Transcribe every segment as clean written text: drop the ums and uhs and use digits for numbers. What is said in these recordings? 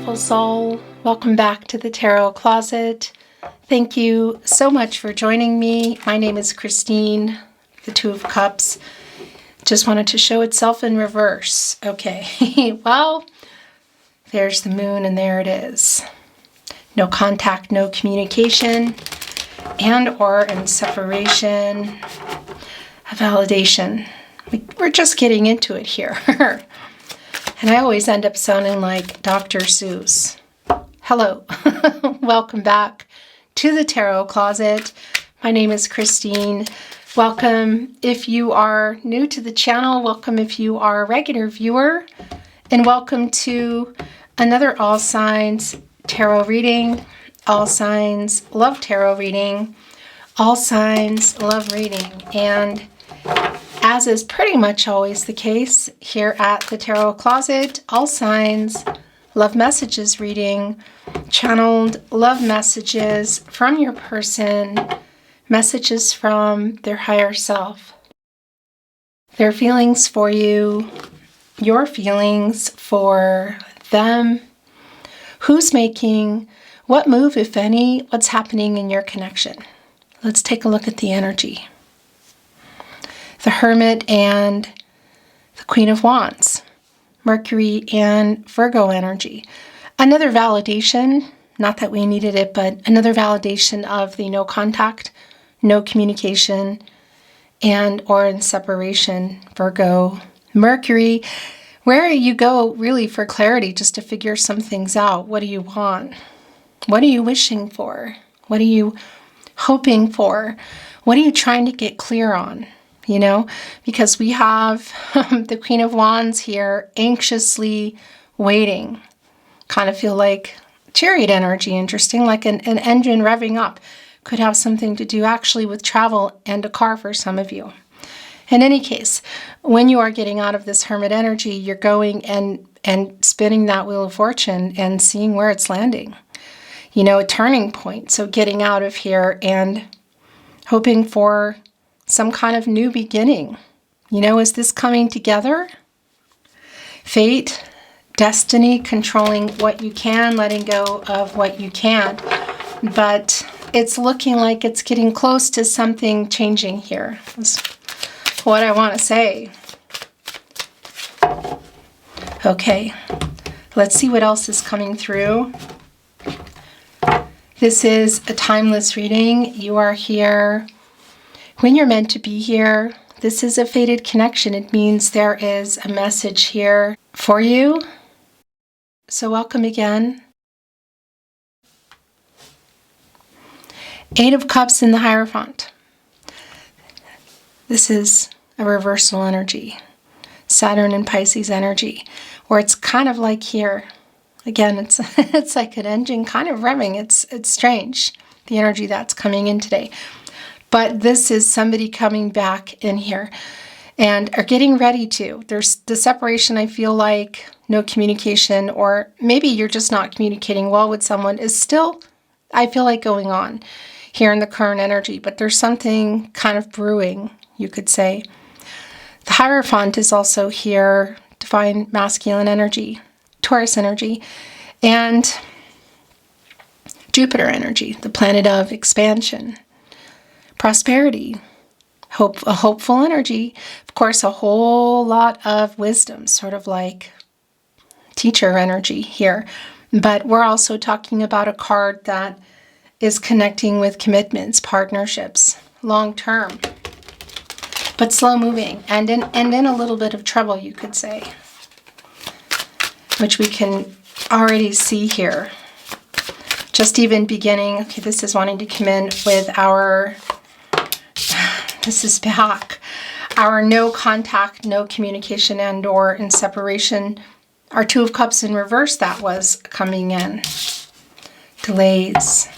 beautiful soul. Welcome back to the Tarot Closet. Thank you so much for joining me. My name is Christine, the Two of Cups. Just wanted to show itself in reverse. Okay, well, there's the moon and there it is. No contact, no communication, and or in separation, a validation. We're just getting into it here. And I always end up sounding like Dr. Seuss. Hello, welcome back to the Tarot Closet. My name is Christine. Welcome if you are new to the channel. Welcome if you are a regular viewer. And welcome to another All Signs Tarot reading. All Signs Love Tarot reading. All Signs Love reading. And as is pretty much always the case here at the Tarot Closet, All Signs Love Messages reading, channeled love messages from your person, messages from their higher self, their feelings for you, your feelings for them, who's making what move, if any, what's happening in your connection. Let's take a look at the energy. The Hermit and the Queen of Wands, Mercury and Virgo energy. Another validation, not that we needed it, but another validation of the no contact, no communication, and or in separation, Virgo, Mercury, where you go really for clarity, just to figure some things out. What do you want? What are you wishing for? What are you hoping for? What are you trying to get clear on? You know, because we have the Queen of Wands here anxiously waiting. Kind of feel like chariot energy, interesting, like an engine revving up. Could have something to do actually with travel and a car for some of you. In any case, when you are getting out of this Hermit energy, you're going and spinning that Wheel of Fortune and seeing where it's landing. You know, a turning point. So getting out of here and hoping for some kind of new beginning. You know, is this coming together? Fate, destiny, controlling what you can, letting go of what you can't. But it's looking like it's getting close to something changing here. That's what I want to say. Okay, let's see what else is coming through. This is a timeless reading. You are here when you're meant to be here. This is a fated connection. It means there is a message here for you. So welcome again. Eight of Cups in the Hierophant. This is a reversal energy. Saturn and Pisces energy. Or it's kind of like here. Again, it's like an engine kind of revving. It's strange, the energy that's coming in today. But this is somebody coming back in here and are getting ready to. There's the separation, I feel like, no communication, or maybe you're just not communicating well with someone, is still, I feel like, going on here in the current energy. But there's something kind of brewing, you could say. The Hierophant is also here, divine masculine energy, Taurus energy, and Jupiter energy, the planet of expansion, prosperity, hope, a hopeful energy, of course, a whole lot of wisdom, sort of like teacher energy here. But we're also talking about a card that is connecting with commitments, partnerships, long term, but slow moving, and in a little bit of trouble, you could say, which we can already see here. Just even beginning, okay, this is wanting to come in with our, this is back, our no contact, no communication, and or in separation. Our Two of Cups in reverse, that was coming in. Delays.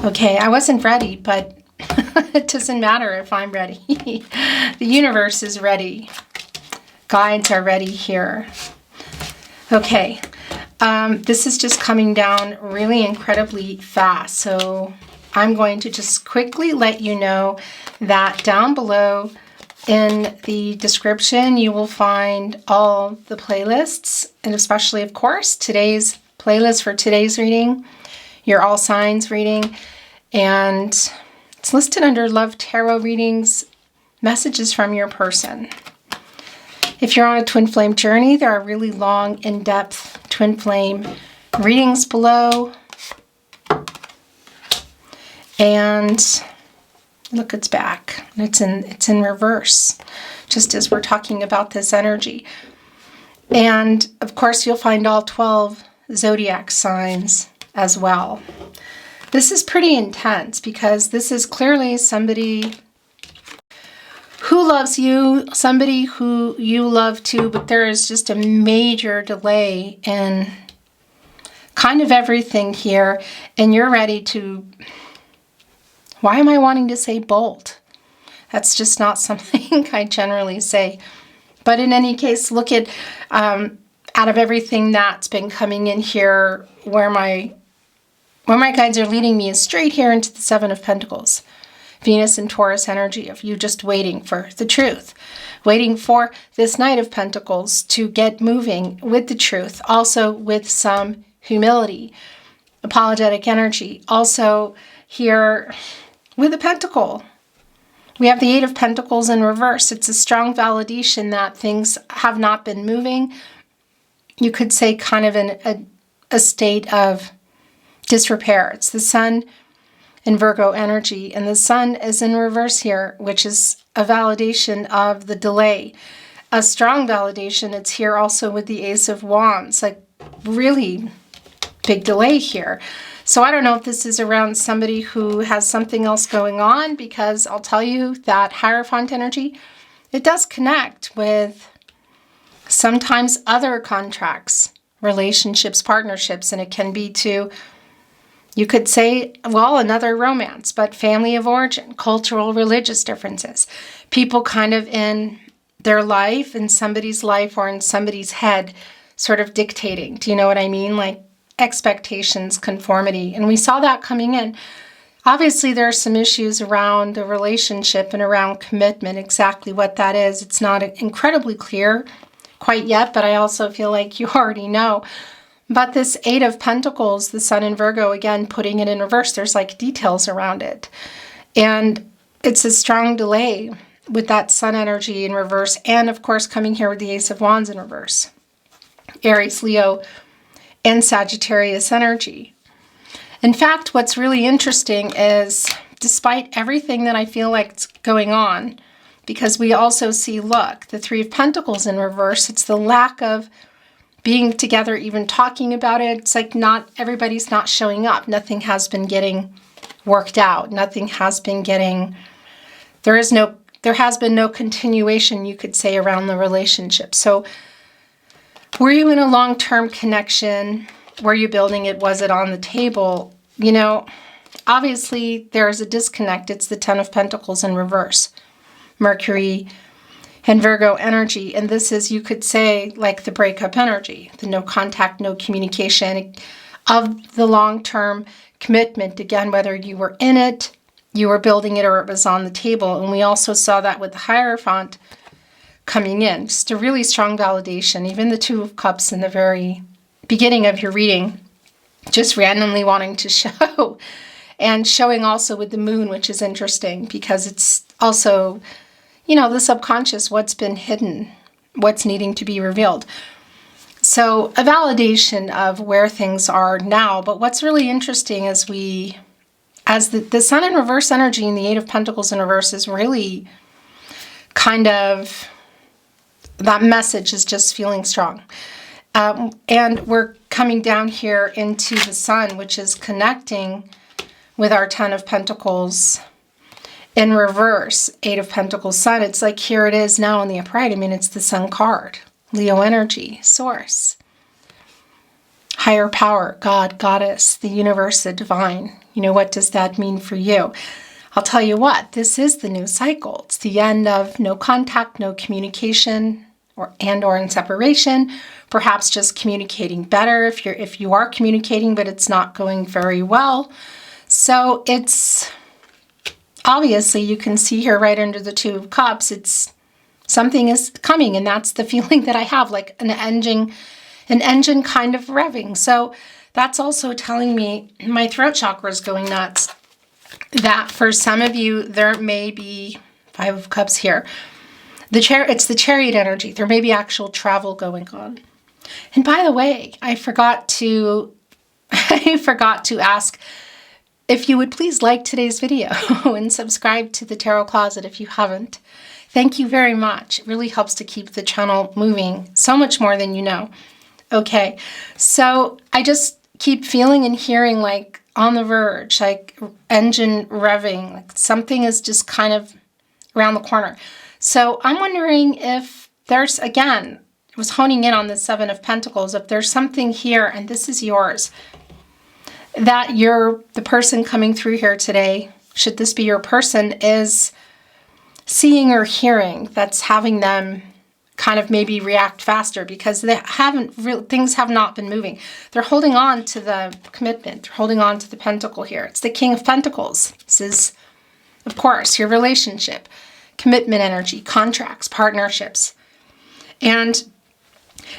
Okay, I wasn't ready, but it doesn't matter if I'm ready. The universe is ready. Guides are ready here. Okay, this is just coming down really incredibly fast. So I'm going to just quickly let you know that down below in the description, you will find all the playlists, and especially, of course, today's playlist for today's reading, your all signs reading, and it's listed under Love Tarot Readings, Messages from Your Person. If you're on a twin flame journey, there are really long, in-depth twin flame readings below. And look, it's back. It's in reverse, just as we're talking about this energy. And of course, you'll find all 12 zodiac signs as well. This is pretty intense because this is clearly somebody who loves you, somebody who you love too, but there is just a major delay in kind of everything here, and you're ready to, why am I wanting to say bolt? That's just not something I generally say. But in any case, look at, out of everything that's been coming in here, where my guides are leading me is straight here into the Seven of Pentacles. Venus and Taurus energy of you just waiting for the truth. Waiting for this Knight of Pentacles to get moving with the truth. Also with some humility. Apologetic energy. Also here with the Pentacle. We have the Eight of Pentacles in reverse. It's a strong validation that things have not been moving. You could say kind of in a state of disrepair. It's the Sun in Virgo energy, and the Sun is in reverse here, which is a validation of the delay. A strong validation. It's here also with the Ace of Wands, like really big delay here. So I don't know if this is around somebody who has something else going on, because I'll tell you that Hierophant energy, it does connect with sometimes other contracts, relationships, partnerships, and it can be to, you could say, well, another romance, but family of origin, cultural, religious differences. People kind of in their life, in somebody's life or in somebody's head, sort of dictating. Do you know what I mean? Like expectations, conformity. And we saw that coming in. Obviously, there are some issues around the relationship and around commitment, exactly what that is. It's not incredibly clear quite yet, but I also feel like you already know. But this Eight of Pentacles, the Sun in Virgo, again, putting it in reverse, there's like details around it. And it's a strong delay with that Sun energy in reverse. And of course, coming here with the Ace of Wands in reverse. Aries, Leo, and Sagittarius energy. In fact, what's really interesting is, despite everything that I feel like is going on, because we also see, look, the Three of Pentacles in reverse, it's the lack of being together, even talking about it. It's like not everybody's not showing up. Nothing has been getting worked out. Nothing has been getting, there has been no continuation, you could say, around the relationship. So were you in a long-term connection? Were you building it? Was it on the table? You know, obviously there's a disconnect. It's the Ten of Pentacles in reverse. Mercury and Virgo energy. And this is, you could say, like the breakup energy, the no contact, no communication of the long-term commitment. Again, whether you were in it, you were building it, or it was on the table. And we also saw that with the Hierophant coming in. Just a really strong validation. Even the Two of Cups in the very beginning of your reading, just randomly wanting to show. And showing also with the Moon, which is interesting because it's also, you know, the subconscious, what's been hidden, what's needing to be revealed. So a validation of where things are now. But what's really interesting is as the Sun in reverse energy and the Eight of Pentacles in reverse is really kind of, that message is just feeling strong. And we're coming down here into the Sun, which is connecting with our Ten of Pentacles in reverse, Eight of Pentacles, Sun. It's like here it is now in the upright. I mean, it's the Sun card. Leo energy, source. Higher power, God, Goddess, the universe, the divine. You know, what does that mean for you? I'll tell you what, this is the new cycle. It's the end of no contact, no communication, or in separation. Perhaps just communicating better if you are communicating, but it's not going very well. So it's obviously, you can see here right under the Two of Cups, it's something is coming, and that's the feeling that I have, like an an engine kind of revving. So that's also telling me my throat chakra is going nuts. That for some of you, there may be 5 of Cups here. It's the Chariot energy. There may be actual travel going on. And by the way, I forgot to ask if you would please like today's video and subscribe to the Tarot Closet if you haven't. Thank you very much. It really helps to keep the channel moving so much more than you know. Okay, so I just keep feeling and hearing like on the verge, like engine revving, like something is just kind of around the corner. So I'm wondering if there's, again, I was honing in on the 7 of Pentacles, if there's something here, and this is yours, that the person coming through here today, should this be your person, is seeing or hearing that's having them kind of maybe react faster because things have not been moving. They're holding on to the commitment. They're holding on to the pentacle here. It's the King of Pentacles. This is, of course, your relationship, commitment energy, contracts, partnerships. And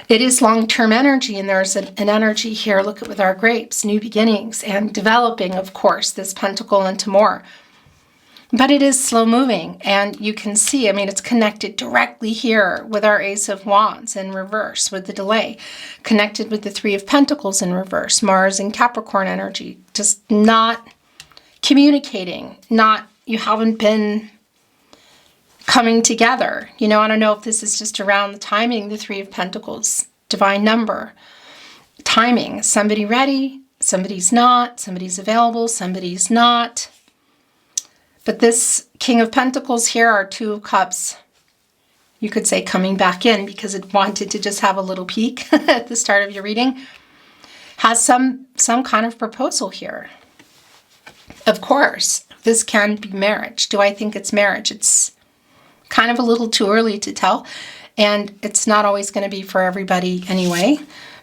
it is long-term energy, and there's an energy here, look at with our grapes, new beginnings, and developing, of course, this pentacle into more. But it is slow moving, and you can see, I mean, it's connected directly here with our Ace of Wands in reverse with the delay, connected with the 3 of Pentacles in reverse, Mars and Capricorn energy, just not communicating, you haven't been coming together. You know, I don't know if this is just around the timing, the 3 of Pentacles, divine number, timing, somebody ready, somebody's not, somebody's available, somebody's not. But this King of Pentacles here, our 2 of Cups, you could say coming back in because it wanted to just have a little peek at the start of your reading, has some kind of proposal here. Of course, this can be marriage. Do I think it's marriage? It's kind of a little too early to tell, and it's not always going to be for everybody anyway.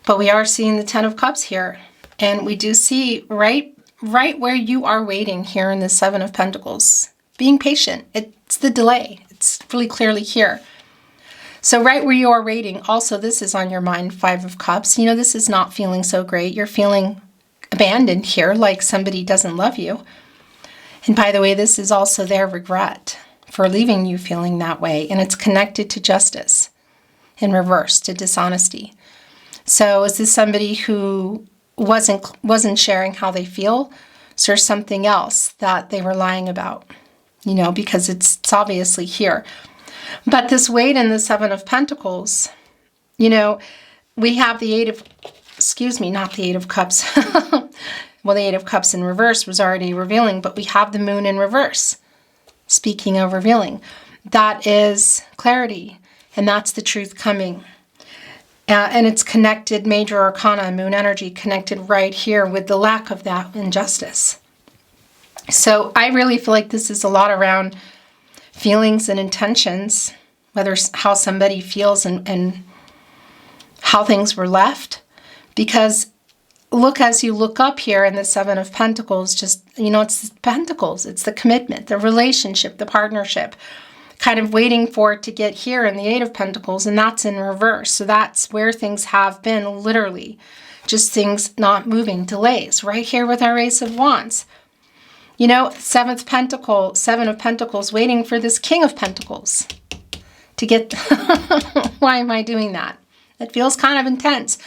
But we are seeing the 10 of Cups here, and we do see right where you are waiting here in the 7 of Pentacles. Being patient. It's the delay. It's really clearly here. So right where you are waiting, also this is on your mind, 5 of Cups. You know, this is not feeling so great. You're feeling abandoned here, like somebody doesn't love you. And by the way, this is also their regret for leaving you feeling that way. And it's connected to justice in reverse, to dishonesty. So is this somebody who wasn't sharing how they feel? So there's something else that they were lying about, you know, because it's obviously here. But this weight in the 7 of Pentacles, you know, we have the 8 of, not the 8 of Cups. Well, the 8 of Cups in reverse was already revealing, but we have the Moon in reverse. Speaking of revealing, that is clarity, and that's the truth coming. And it's connected, major arcana, moon energy, connected right here with the lack of that injustice. So I really feel like this is a lot around feelings and intentions, whether how somebody feels and how things were left. Because look, as you look up here in the 7 of Pentacles, just, you know, it's the Pentacles, it's the commitment, the relationship, the partnership, kind of waiting for it to get here in the 8 of Pentacles, and that's in reverse. So that's where things have been, literally, just things not moving, delays, right here with our Ace of Wands. You know, 7 of Pentacles, waiting for this King of Pentacles to get, why am I doing that? It feels kind of intense.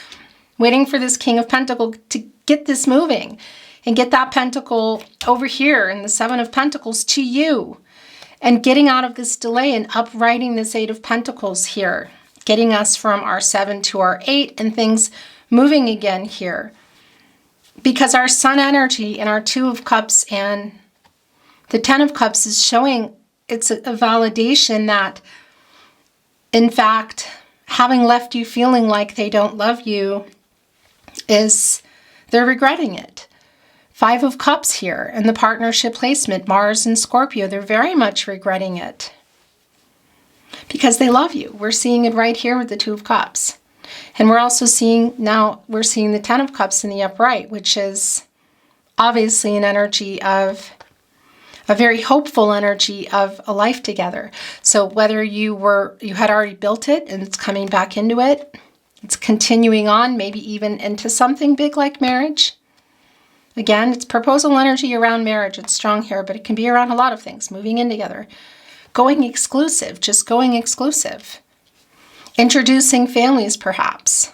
Waiting for this King of Pentacles to get this moving and get that pentacle over here in the 7 of Pentacles to you. And getting out of this delay and uprighting this 8 of Pentacles here. Getting us from our 7 to our 8 and things moving again here. Because our Sun energy and our 2 of Cups and the 10 of Cups is showing it's a validation that, in fact, having left you feeling like they don't love you they're regretting it. 5 of Cups here and the partnership placement, Mars and Scorpio, they're very much regretting it because they love you. We're seeing it right here with the 2 of Cups. And we're also seeing, now we're seeing the 10 of Cups in the upright, which is obviously an energy of, a very hopeful energy of a life together. So whether you had already built it and it's coming back into it, It's continuing on, maybe even into something big like marriage. Again, it's proposal energy around marriage. It's strong here, but it can be around a lot of things. Moving in together. Going exclusive, just going exclusive. Introducing families, perhaps.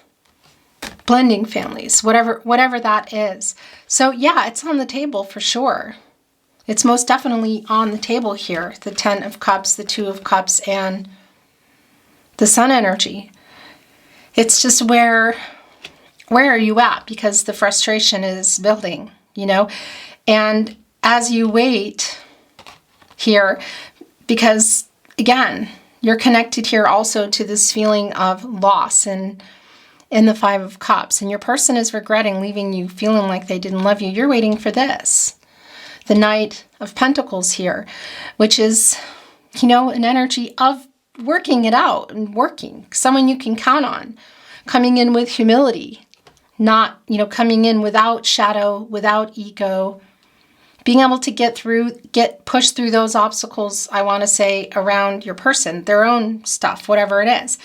Blending families, whatever that is. So yeah, it's on the table for sure. It's most definitely on the table here. The 10 of Cups, the 2 of Cups, and the Sun energy. It's just where are you at? Because the frustration is building, you know? And as you wait here, because again, you're connected here also to this feeling of loss and in the 5 of Cups, and your person is regretting leaving you, feeling like they didn't love you. You're waiting for this. The Knight of Pentacles here, which is, you know, an energy of working it out and working. Someone you can count on. Coming in with humility. Not, you know, coming in without shadow, without ego. Being able to push through those obstacles, I want to say, around your person. Their own stuff, whatever it is.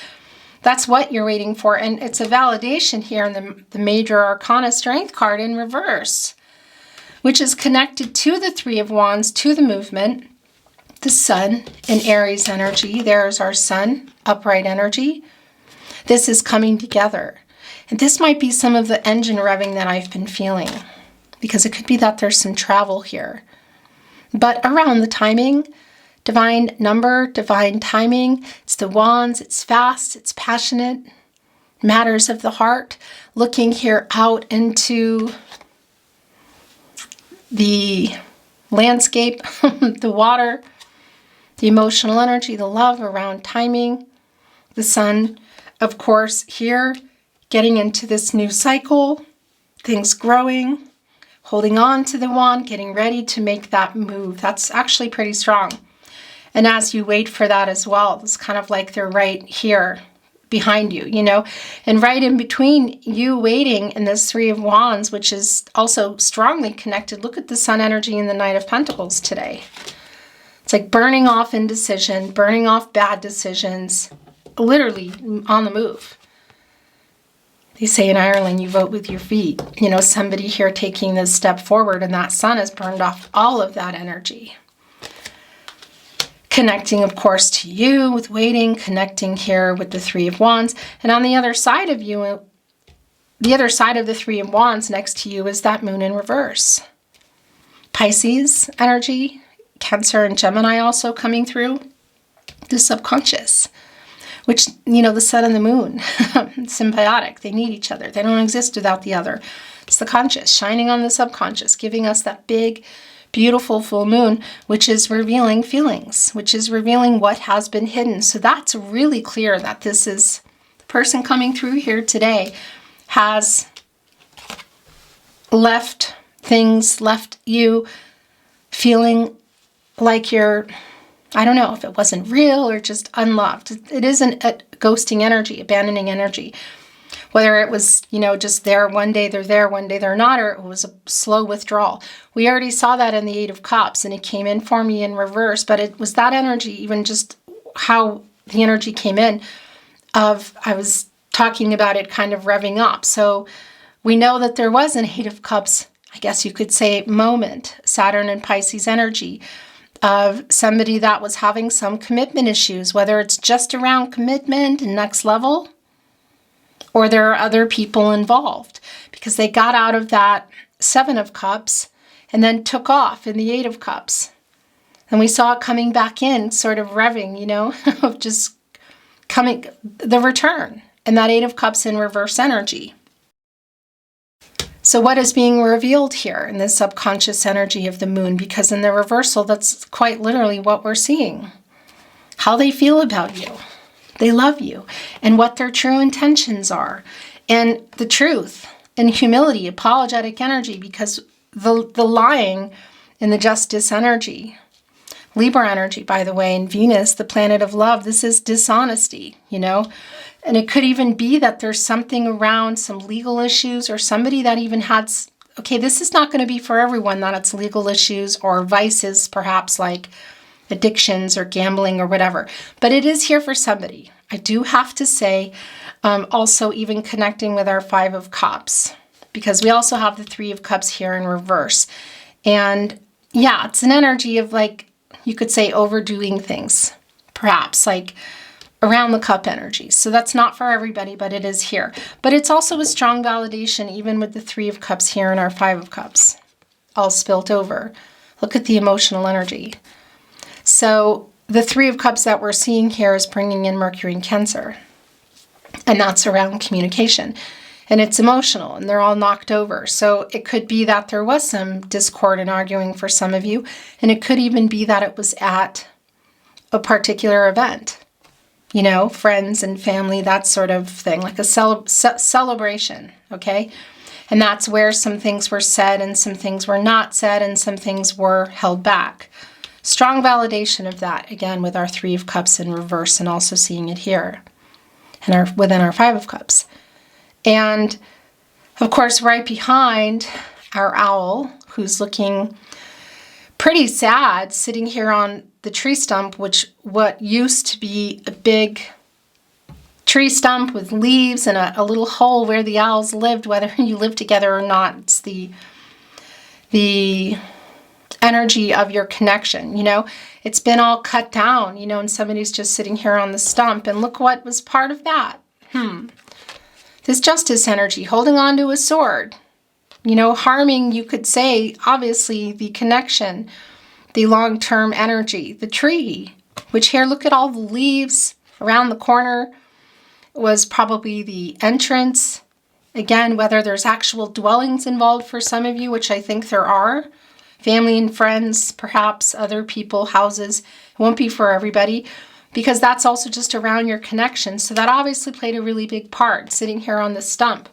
That's what you're waiting for. And it's a validation here in the Major Arcana Strength card in reverse, which is connected to the 3 of Wands, to the movement, the Sun and Aries energy. There's our Sun, upright energy. This is coming together. And this might be some of the engine revving that I've been feeling, because it could be that there's some travel here. But around the timing, divine number, divine timing, it's the Wands, it's fast, it's passionate, matters of the heart, looking here out into the landscape, the water, the emotional energy, the love around timing, the Sun, of course, here, getting into this new cycle, things growing, holding on to the wand, getting ready to make that move. That's actually pretty strong. And as you wait for that as well, it's kind of like they're right here behind you, you know, and right in between you waiting in this 3 of Wands, which is also strongly connected. Look at the Sun energy in the Knight of Pentacles today. It's like burning off indecision, burning off bad decisions, literally on the move. They say in Ireland, you vote with your feet. You know, somebody here taking this step forward, and that Sun has burned off all of that energy. Connecting, of course, to you with waiting, connecting here with the 3 of Wands. And on the other side of you, the other side of the 3 of Wands next to you is that Moon in reverse. Pisces energy, Cancer and Gemini also coming through. The subconscious, which, you know, the Sun and the Moon, symbiotic. They need each other. They don't exist without the other. It's the conscious, shining on the subconscious, giving us that big, beautiful full moon, which is revealing feelings, which is revealing what has been hidden. So that's really clear that this is the person coming through here today has left you feeling like you're, I don't know if it wasn't real or just unloved. It isn't a ghosting energy, abandoning energy. Whether it was, you know, just there one day they're there, one day they're not, or it was a slow withdrawal. We already saw that in the 8 of Cups, and it came in for me in reverse, but it was that energy, even just how the energy came in of, I was talking about it kind of revving up. So we know that there was an 8 of Cups, I guess you could say, moment, Saturn and Pisces energy, of somebody that was having some commitment issues, whether it's just around commitment and next level, or there are other people involved, because they got out of that 7 of Cups and then took off in the 8 of Cups. And we saw it coming back in, sort of revving, you know, of just coming, the return, and that 8 of Cups in reverse energy. So what is being revealed here in the subconscious energy of the Moon? Because in the reversal, that's quite literally what we're seeing. How they feel about you. They love you, and what their true intentions are, and the truth, and humility, apologetic energy, because the lying and the justice energy, Libra energy, by the way, and Venus, the planet of love, this is dishonesty, you know, and it could even be that there's something around some legal issues, or somebody that even had, okay, this is not going to be for everyone, that it's legal issues or vices, perhaps like addictions or gambling or whatever, but it is here for somebody. I do have to say, also even connecting with our Five of Cups, because we also have the Three of Cups here in reverse. And yeah, it's an energy of like, you could say overdoing things, perhaps like around the cup energy. So that's not for everybody, but it is here. But it's also a strong validation, even with the Three of Cups here and our Five of Cups all spilt over. Look at the emotional energy. So the Three of Cups that we're seeing here is bringing in Mercury and Cancer. And that's around communication. And it's emotional, and they're all knocked over. So it could be that there was some discord and arguing for some of you. And it could even be that it was at a particular event. You know, friends and family, that sort of thing, like a celebration, okay? And that's where some things were said and some things were not said and some things were held back. Strong validation of that, again, with our Three of Cups in reverse and also seeing it here and within our Five of Cups. And, of course, right behind our owl, who's looking pretty sad, sitting here on the tree stump, what used to be a big tree stump with leaves and a little hole where the owls lived, whether you live together or not. It's the energy of your connection, you know. It's been all cut down, you know, and somebody's just sitting here on the stump, and look what was part of that. This Justice energy, holding on to a sword, you know, harming, you could say, obviously, the connection, the long-term energy, the tree, which here, look at all the leaves around the corner, was probably the entrance. Again, whether there's actual dwellings involved for some of you, which I think there are, family and friends, perhaps other people, houses. It won't be for everybody, because that's also just around your connection. So that obviously played a really big part, sitting here on the stump.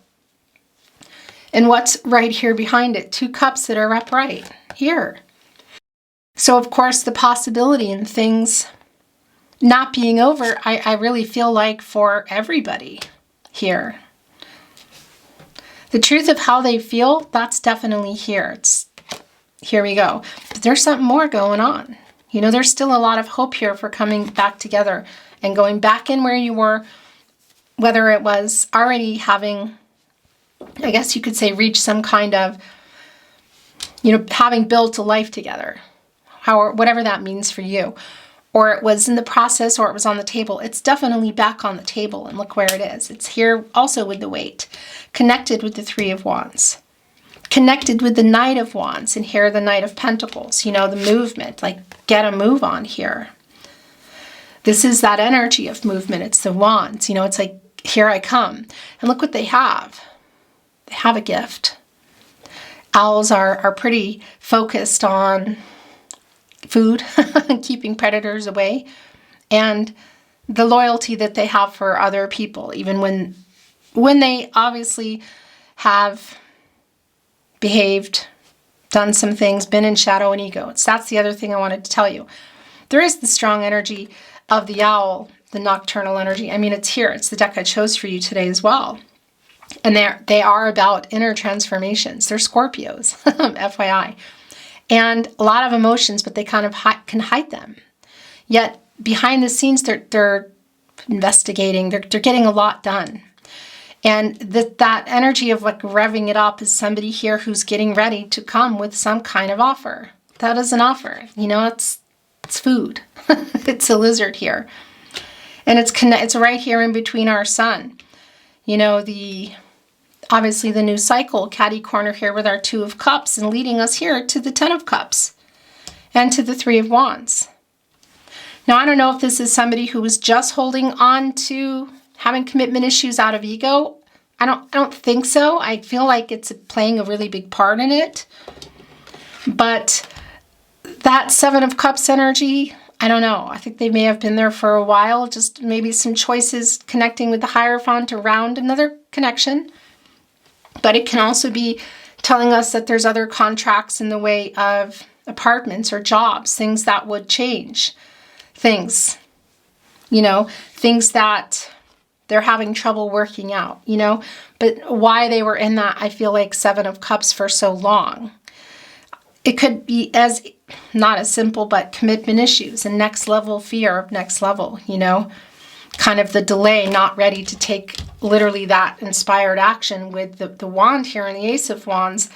And what's right here behind it? Two cups that are upright here. So, of course, the possibility in things not being over, I really feel like for everybody here. The truth of how they feel, that's definitely here. Here we go. But there's something more going on. You know, there's still a lot of hope here for coming back together and going back in where you were, whether it was already having, I guess you could say, reached some kind of, you know, having built a life together, whatever that means for you, or it was in the process, or it was on the table. It's definitely back on the table, and look where it is. It's here also with the Weight, connected with the Three of Wands, connected with the Knight of Wands, and here the Knight of Pentacles, you know, the movement, like get a move on here. This is that energy of movement. It's the Wands, you know, it's like, here I come. And look what they have. They have a gift. Owls are pretty focused on food, keeping predators away, and the loyalty that they have for other people, even when they obviously have behaved, done some things, been in shadow and ego. That's the other thing I wanted to tell you. There is the strong energy of the owl, the nocturnal energy. I mean, it's here. It's the deck I chose for you today as well. And they are about inner transformations. They're Scorpios, FYI. And a lot of emotions, but they kind of can hide them. Yet behind the scenes, they're investigating. They're getting a lot done. And that energy of like revving it up is somebody here who's getting ready to come with some kind of offer. That is an offer. You know, it's food. It's a lizard here. And it's right here in between our sun. You know, obviously the new cycle, catty corner here with our Two of Cups and leading us here to the Ten of Cups and to the Three of Wands. Now, I don't know if this is somebody who was just holding on to having commitment issues out of ego. I don't think so. I feel like it's playing a really big part in it. But that Seven of Cups energy, I don't know. I think they may have been there for a while. Just maybe some choices connecting with the Hierophant around another connection. But it can also be telling us that there's other contracts in the way of apartments or jobs, things that would change. Things, you know, things that they're having trouble working out, you know. But why they were in that, I feel like Seven of Cups for so long. It could be not as simple, but commitment issues and next level fear of next level, you know. kind of the delay, not ready to take literally that inspired action with the wand here and the Ace of Wands,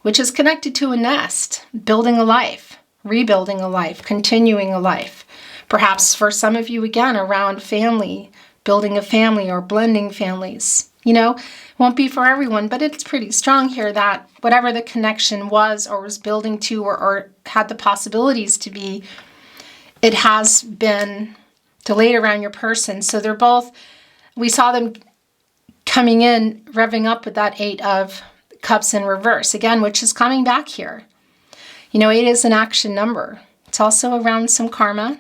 which is connected to a nest, building a life, rebuilding a life, continuing a life. Perhaps for some of you, again, around family, building a family or blending families. You know, won't be for everyone, but it's pretty strong here that whatever the connection was or was building to or had the possibilities to be, it has been delayed around your person. So they're both, we saw them coming in, revving up with that 8 of Cups in reverse, again, which is coming back here. You know, 8 is an action number. It's also around some karma.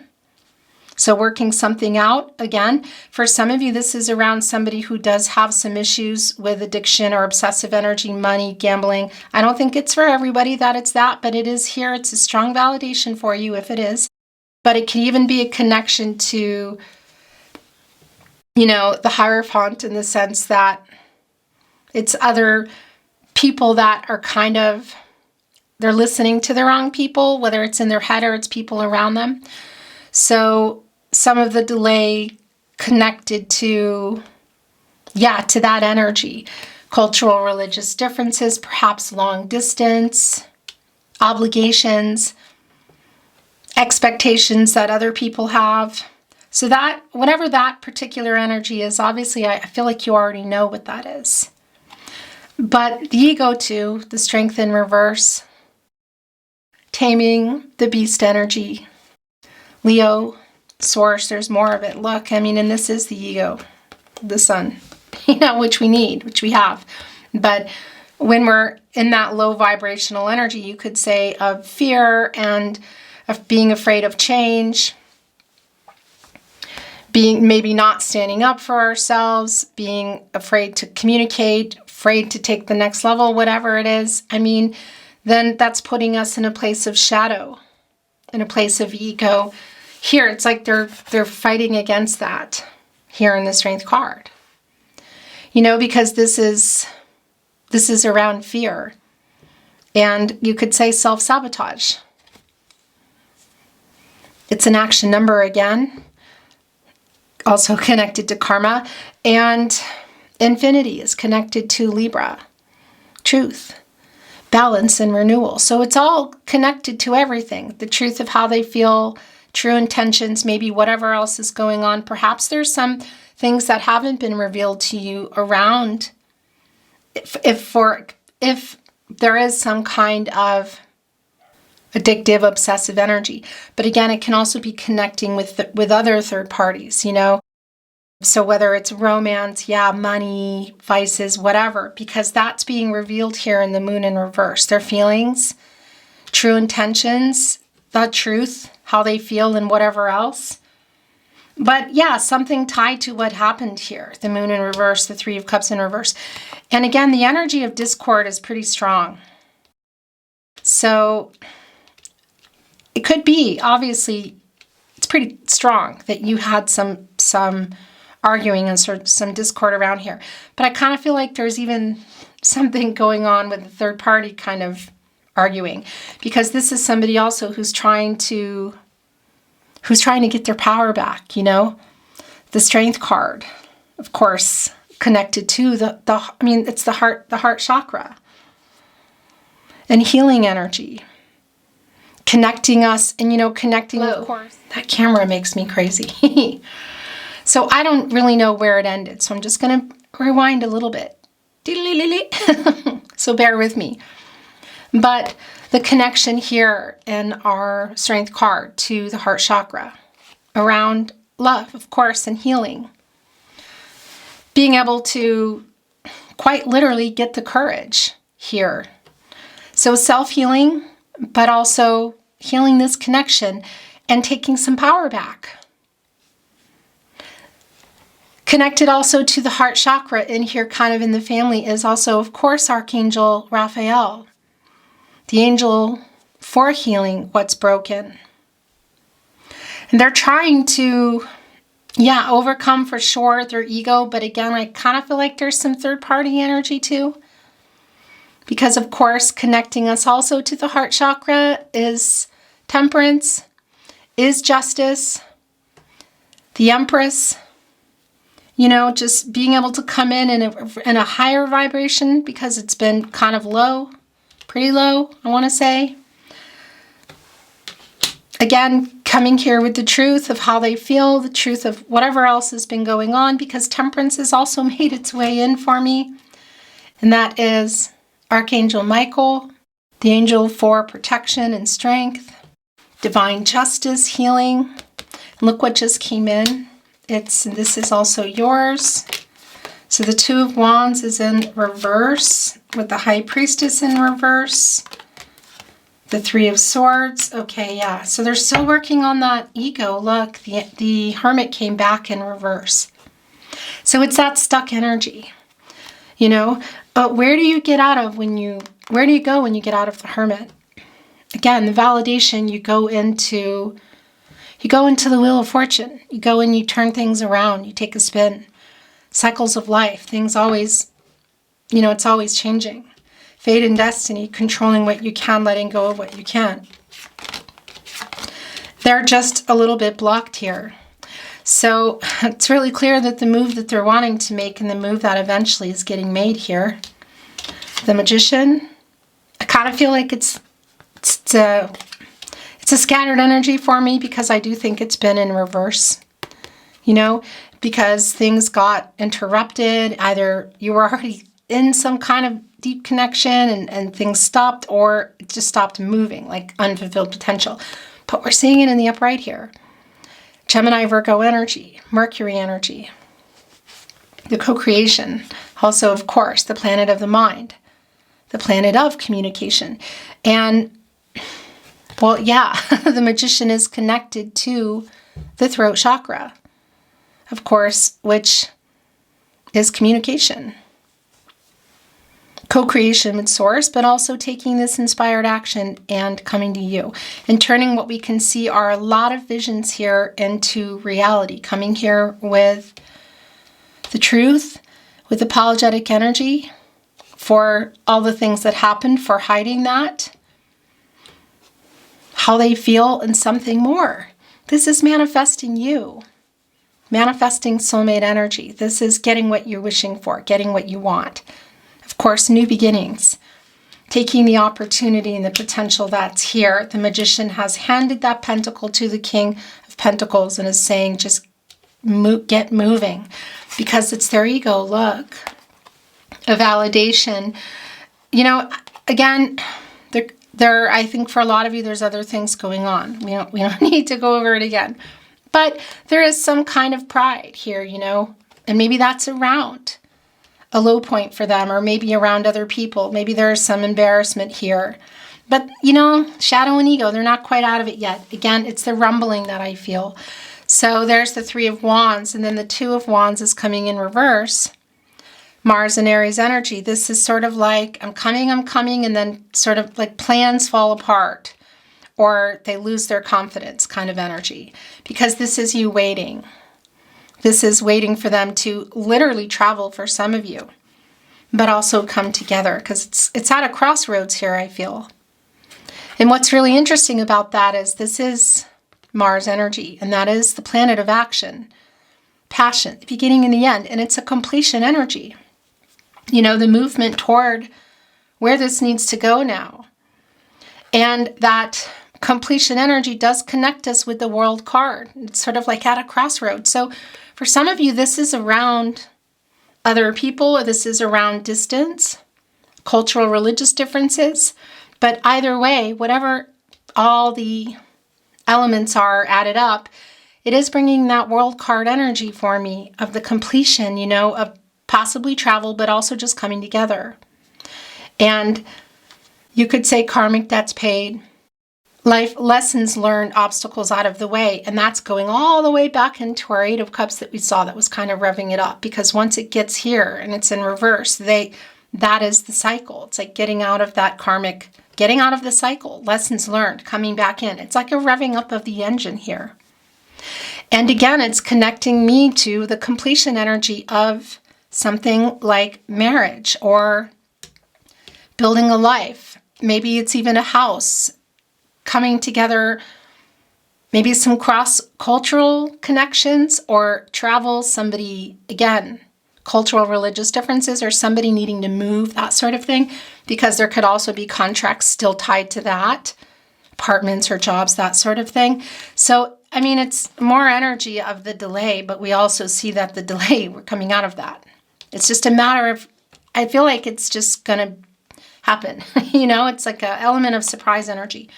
So working something out, again, for some of you, this is around somebody who does have some issues with addiction or obsessive energy, money, gambling. I don't think it's for everybody that it's that, but it is here. It's a strong validation for you if it is. But it can even be a connection to, you know, the Hierophant, in the sense that it's other people that are kind of, they're listening to the wrong people, whether it's in their head or it's people around them. So some of the delay connected to, to that energy. Cultural, religious differences, perhaps long distance, obligations, expectations that other people have. So that, whatever that particular energy is, obviously I feel like you already know what that is. But the ego too, the strength in reverse, taming the beast energy. Leo, source, there's more of it. Look, I mean, and this is the ego, the sun, you know, which we need, which we have. But when we're in that low vibrational energy, you could say of fear and of being afraid of change, being maybe not standing up for ourselves, being afraid to communicate, afraid to take the next level, whatever it is. I mean, then that's putting us in a place of shadow, in a place of ego. Here, it's like they're fighting against that here in the Strength card. You know, because this is around fear. And you could say self-sabotage. It's an action number again, also connected to karma. And infinity is connected to Libra, truth, balance, and renewal. So it's all connected to everything. The truth of how they feel, true intentions, maybe whatever else is going on. Perhaps there's some things that haven't been revealed to you around if there is some kind of addictive, obsessive energy. But again, it can also be connecting with other third parties, you know. So whether it's romance, money, vices, whatever, because that's being revealed here in the moon in reverse. Their feelings, true intentions, the truth, how they feel, and whatever else. But something tied to what happened here. The moon in reverse, the 3 of Cups in reverse. And again, the energy of discord is pretty strong. So it could be, obviously, it's pretty strong that you had some arguing and sort of some discord around here. But I kind of feel like there's even something going on with the third party kind of arguing, because this is somebody also who's trying to get their power back, you know. The Strength card, of course, connected to it's the heart chakra. And healing energy. Connecting us, and connecting, of course. That camera makes me crazy. So I don't really know where it ended, so I'm just going to rewind a little bit. So bear with me. But the connection here in our Strength card to the heart chakra around love, of course, and healing. Being able to quite literally get the courage here. So self-healing, but also healing this connection and taking some power back. Connected also to the heart chakra in here, kind of in the family, is also, of course, Archangel Raphael, the angel for healing what's broken. And they're trying to, overcome for sure their ego, but again, I kind of feel like there's some third-party energy too. Because, of course, connecting us also to the heart chakra is Temperance, is Justice, the Empress, You know, just being able to come in a higher vibration because it's been kind of low, pretty low, I want to say. Again, coming here with the truth of how they feel, the truth of whatever else has been going on, because Temperance has also made its way in for me. And that is Archangel Michael, the angel for protection and strength, divine justice, healing. And look what just came in. This is also yours. So the Two of Wands is in reverse with the High Priestess in reverse. The Three of Swords. Okay, yeah. So they're still working on that ego. Look, the Hermit came back in reverse. So it's that stuck energy, you know. But where do you get out of where do you go when you get out of the Hermit? Again, the validation, you go into the Wheel of Fortune. You go and you turn things around. You take a spin. Cycles of life. Things always, you know, it's always changing. Fate and destiny, controlling what you can, letting go of what you can't. They're just a little bit blocked here. So it's really clear that the move that they're wanting to make and the move that eventually is getting made here. The Magician, I kind of feel like it's a scattered energy for me because I do think it's been in reverse, you know, because things got interrupted. Either you were already in some kind of deep connection and things stopped, or it just stopped moving, like unfulfilled potential. But we're seeing it in the upright here. Gemini, Virgo energy, Mercury energy, the co-creation. Also, of course, the planet of the mind, the planet of communication. And, well, yeah, the Magician is connected to the throat chakra, of course, which is communication. Co-creation with Source, but also taking this inspired action and coming to you and turning what we can see are a lot of visions here into reality, coming here with the truth, with apologetic energy for all the things that happened, for hiding that, how they feel, and something more. This is manifesting you, manifesting soulmate energy. This is getting what you're wishing for, getting what you want. Of course, new beginnings, taking the opportunity and the potential that's here. The Magician has handed that pentacle to the King of Pentacles and is saying, just get moving, because it's their ego. Look, a validation. You know, again, there. I think for a lot of you, there's other things going on. We don't need to go over it again, but there is some kind of pride here, you know, and maybe that's around a low point for them, or maybe around other people. Maybe there's some embarrassment here. But, you know, shadow and ego, they're not quite out of it yet. Again, it's the rumbling that I feel. So there's the Three of Wands, and then the Two of Wands is coming in reverse. Mars and Aries energy. This is sort of like, I'm coming, and then sort of like plans fall apart, or they lose their confidence kind of energy, because this is you waiting. This is waiting for them to literally travel for some of you, but also come together, because it's at a crossroads here, I feel. And what's really interesting about that is this is Mars energy, and that is the planet of action, passion, the beginning and the end, and it's a completion energy. You know, the movement toward where this needs to go now. And that completion energy does connect us with the World card. It's sort of like at a crossroads. So for some of you, this is around other people, or this is around distance, cultural, religious differences. But either way, whatever all the elements are added up, it is bringing that World card energy for me of the completion, you know, of possibly travel, but also just coming together. And you could say karmic debts paid, life lessons learned, obstacles out of the way. And that's going all the way back into our Eight of Cups that we saw that was kind of revving it up. Because once it gets here and it's in reverse, that is the cycle. It's like getting out of that karmic, getting out of the cycle, lessons learned, coming back in. It's like a revving up of the engine here. And again, it's connecting me to the completion energy of something like marriage or building a life. Maybe it's even a house, coming together maybe some cross-cultural connections or travel, somebody, again, cultural, religious differences, or somebody needing to move, that sort of thing, because there could also be contracts still tied to that, apartments or jobs, that sort of thing. So, I mean, it's more energy of the delay, but we also see that the delay, we're coming out of that. It's just a matter of, I feel like it's just going to happen. You know, it's like an element of surprise energy.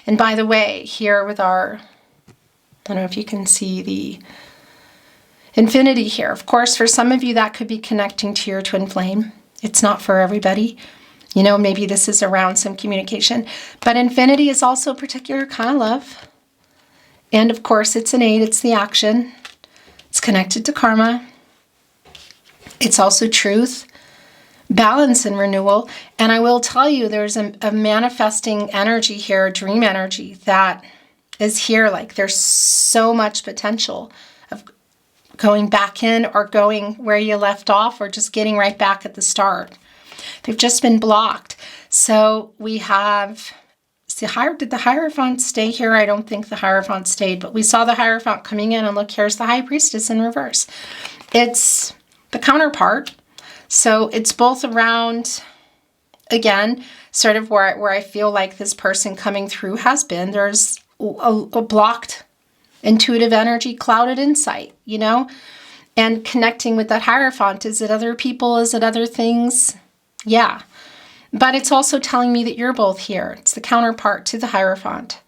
And by the way, here with our, I don't know if you can see the infinity here. Of course, for some of you, that could be connecting to your twin flame. It's not for everybody. You know, maybe this is around some communication. But infinity is also a particular kind of love. And of course, it's an 8. It's the action. It's connected to karma. It's also truth, balance, and renewal. And I will tell you, there's a manifesting energy here, a dream energy that is here. Like there's so much potential of going back in or going where you left off or just getting right back at the start. They've just been blocked. So we have, did the Hierophant stay here? I don't think the Hierophant stayed, but we saw the Hierophant coming in, and look, here's the High Priestess in reverse. It's the counterpart. So it's both around, again, sort of where I feel like this person coming through has been. There's a blocked intuitive energy, clouded insight, you know? And connecting with that Hierophant. Is it other people? Is it other things? Yeah. But it's also telling me that you're both here. It's the counterpart to the Hierophant.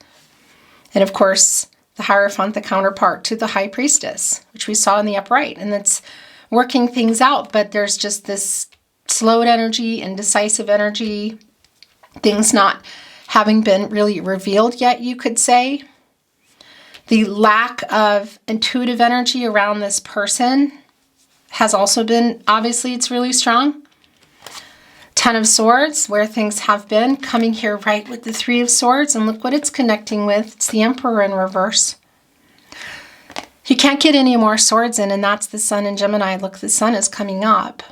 And of course, the Hierophant, the counterpart to the High Priestess, which we saw in the upright. And that's working things out, but there's just this slowed energy, indecisive energy, things not having been really revealed yet, you could say. The lack of intuitive energy around this person has also been, obviously, it's really strong. 10 of Swords, where things have been, coming here right with the 3 of Swords, and look what it's connecting with. It's the Emperor in reverse. You can't get any more swords in, and that's the Sun in Gemini. Look, the Sun is coming up.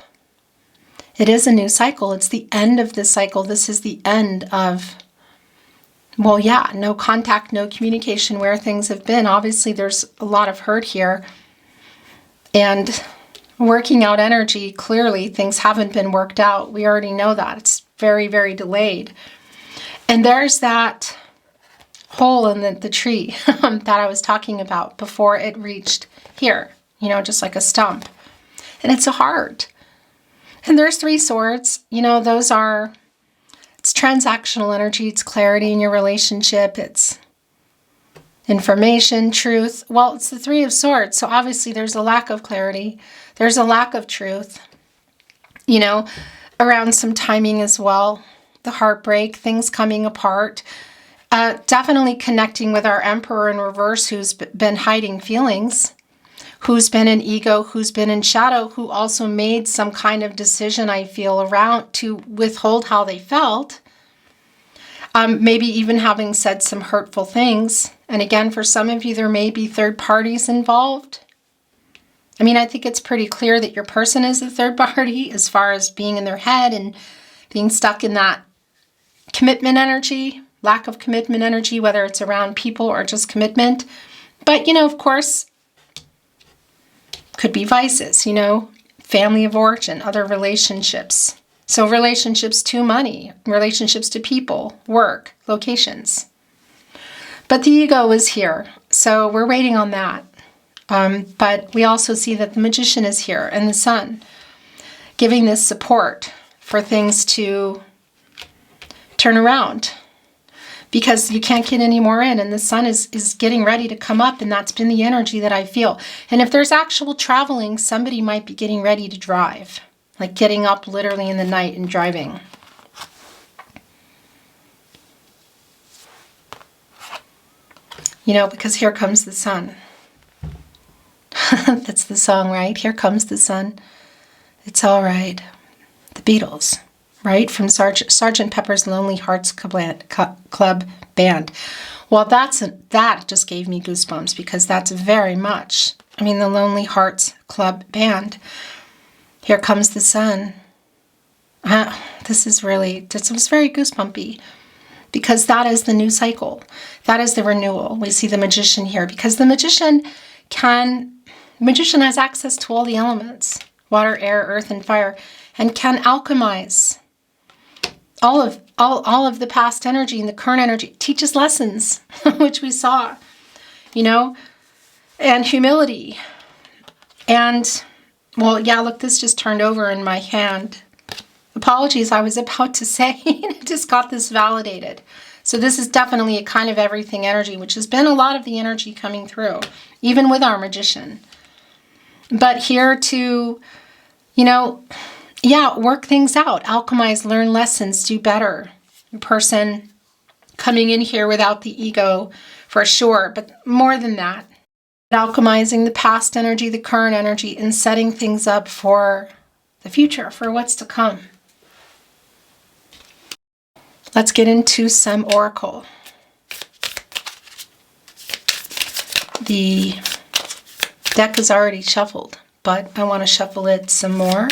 It is a new cycle. It's the end of this cycle. This is the end of, well, yeah, no contact, no communication, where things have been. Obviously, there's a lot of hurt here. And working out energy, clearly, things haven't been worked out. We already know that. It's very, very delayed. And there's that hole in the tree that I was talking about before it reached here, you know, just like a stump. And it's a heart. And there's 3 swords, you know, those are, it's transactional energy, it's clarity in your relationship, it's information, truth. Well, it's the 3 of Swords, so obviously there's a lack of clarity, there's a lack of truth, you know, around some timing as well, the heartbreak, things coming apart. Definitely connecting with our Emperor in reverse, who's been hiding feelings, who's been in ego, who's been in shadow, who also made some kind of decision, I feel, around to withhold how they felt. Maybe even having said some hurtful things. And again, for some of you, there may be third parties involved. I mean, I think it's pretty clear that your person is the third party as far as being in their head and being stuck in that commitment energy. Lack of commitment energy, whether it's around people or just commitment. But, you know, of course, could be vices, you know, family of origin, other relationships. So relationships to money, relationships to people, work, locations. But the ego is here, so we're waiting on that. But we also see that the Magician is here and the Sun, giving this support for things to turn around. Because you can't get any more in, and the Sun is getting ready to come up, and that's been the energy that I feel. And if there's actual traveling, somebody might be getting ready to drive, like getting up literally in the night and driving. You know, because here comes the sun. That's the song, right? Here comes the sun. It's all right. The Beatles, right? From Sgt. Pepper's Lonely Hearts Club Band. Well, that just gave me goosebumps, because that's very much, I mean, the Lonely Hearts Club Band. Here comes the sun. This was very goosebumpy. because that is the new cycle. That is the renewal. We see the Magician here because the Magician has access to all the elements, water, air, earth, and fire, and can alchemize all of the past energy and the current energy. It teaches lessons, which we saw, you know, and humility. And, well, yeah, look, this just turned over in my hand. Apologies, I was about to say, I just got this validated. So this is definitely a kind of everything energy, which has been a lot of the energy coming through, even with our Magician. But here to, you know, yeah, work things out, alchemize, learn lessons, do better. A person coming in here without the ego, for sure, but more than that. Alchemizing the past energy, the current energy, and setting things up for the future, for what's to come. Let's get into some oracle. The deck is already shuffled, but I want to shuffle it some more.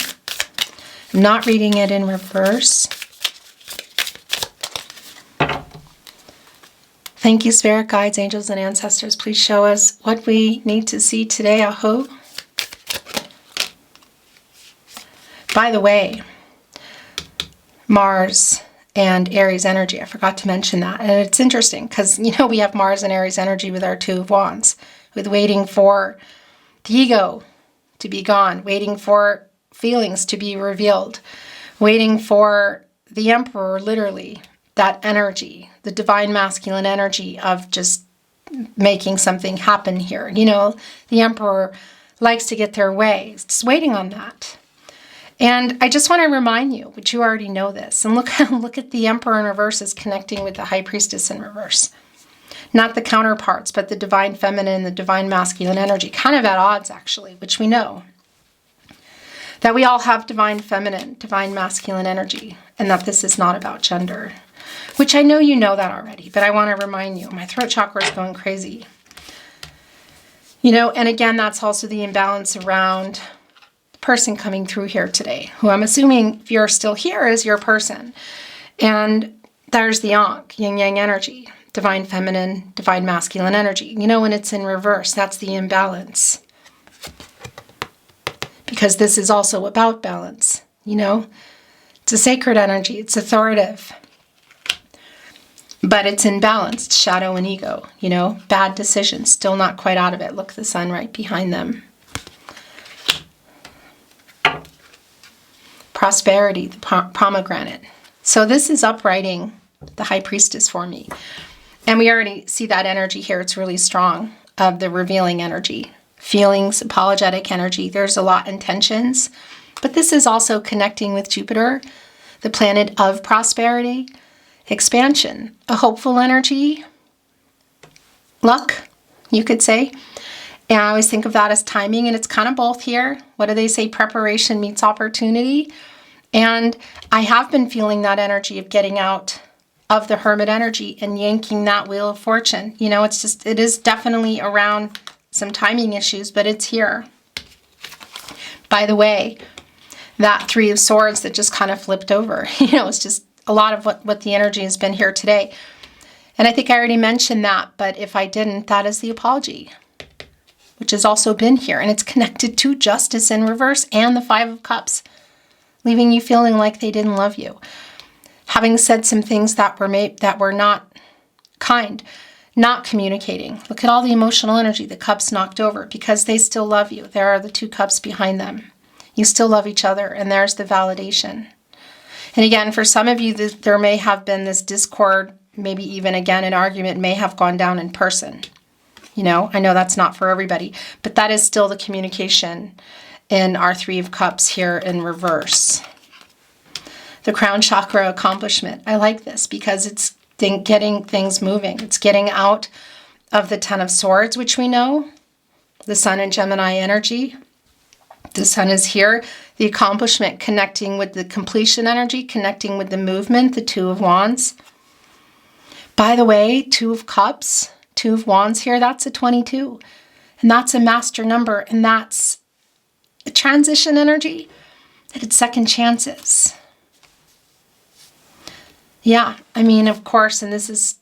I'm not reading it in reverse. Thank you, Spirit Guides, Angels, and Ancestors. Please show us what we need to see today, Aho. By the way, Mars and Aries energy, I forgot to mention that. And it's interesting because, you know, we have Mars and Aries energy with our Two of Wands, with waiting for the ego to be gone, waiting for feelings to be revealed, waiting for the Emperor, literally, that energy, the divine masculine energy of just making something happen here. You know, the Emperor likes to get their way. It's just waiting on that. And I just want to remind you, which you already know this, and look at the Emperor in reverse is connecting with the High Priestess in reverse. Not the counterparts, but the divine feminine, the divine masculine energy, kind of at odds actually, which we know. That we all have divine feminine, divine masculine energy, and that this is not about gender. Which I know you know that already, but I want to remind you, my throat chakra is going crazy. You know, and again, that's also the imbalance around the person coming through here today, who I'm assuming, if you're still here, is your person. And there's the Ankh, yin-yang energy, divine feminine, divine masculine energy. You know, when it's in reverse, that's the imbalance. Because this is also about balance, you know. It's a sacred energy, it's authoritative. But it's in balance, shadow and ego, you know, bad decisions, still not quite out of it. Look, the sun right behind them. Prosperity, the pomegranate. So this is uprighting the High Priestess for me. And we already see that energy here. It's really strong of the revealing energy. Feelings, apologetic energy. There's a lot in tensions. But this is also connecting with Jupiter, the planet of prosperity. Expansion, a hopeful energy, luck, you could say. And I always think of that as timing, and it's kind of both here. What do they say? Preparation meets opportunity. And I have been feeling that energy of getting out of the Hermit energy and yanking that Wheel of Fortune. You know, it is definitely around some timing issues, but it's here. By the way, that Three of Swords that just kind of flipped over, you know, it's just a lot of what the energy has been here today. And I think I already mentioned that, but if I didn't, that is the apology, which has also been here. And it's connected to Justice in reverse and the Five of Cups, leaving you feeling like they didn't love you. Having said some things that were not kind, not communicating. Look at all the emotional energy the cups knocked over because they still love you. There are the two cups behind them. You still love each other, and there's the validation. And again, for some of you, there may have been this discord, maybe even again an argument may have gone down in person. You know, I know that's not for everybody, but that is still the communication in our Three of Cups here in reverse. The crown chakra accomplishment. I like this because it's getting things moving. It's getting out of the Ten of Swords, which we know, the Sun and Gemini energy. The Sun is here. The accomplishment connecting with the completion energy, connecting with the movement, the Two of Wands. By the way, Two of Cups, Two of Wands here, that's a 22. And that's a master number. And that's a transition energy. That it's second chances. Yeah, I mean, of course, and this is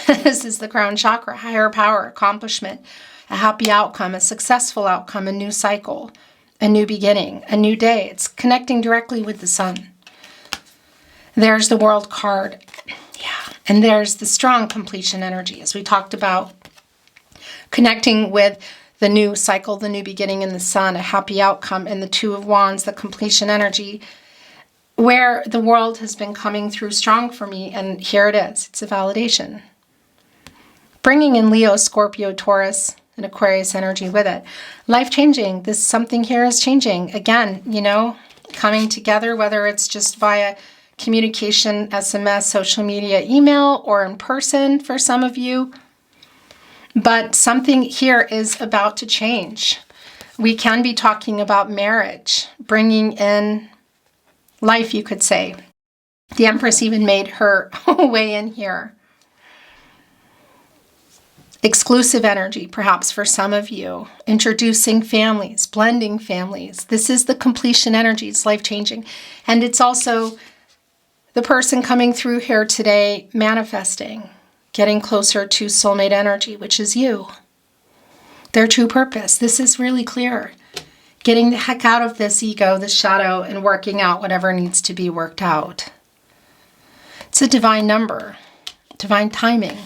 this is the crown chakra, higher power, accomplishment, a happy outcome, a successful outcome, a new cycle, a new beginning, a new day. It's connecting directly with the sun. There's the World card. Yeah, and there's the strong completion energy, as we talked about, connecting with the new cycle, the new beginning in the sun, a happy outcome, and the Two of Wands, the completion energy, where the world has been coming through strong for me, and here it is. It's a validation. Bringing in Leo, Scorpio, Taurus, and Aquarius energy with it. Life-changing. This something here is changing. Again, you know, coming together, whether it's just via communication, SMS, social media, email, or in person for some of you. But something here is about to change. We can be talking about marriage, bringing in life, you could say. The Empress even made her way in here. Exclusive energy, perhaps for some of you. Introducing families, blending families. This is the completion energy. It's life-changing. And it's also the person coming through here today manifesting, getting closer to soulmate energy, which is you. Their true purpose. This is really clear. Getting the heck out of this ego, this shadow, and working out whatever needs to be worked out. It's a divine number, divine timing,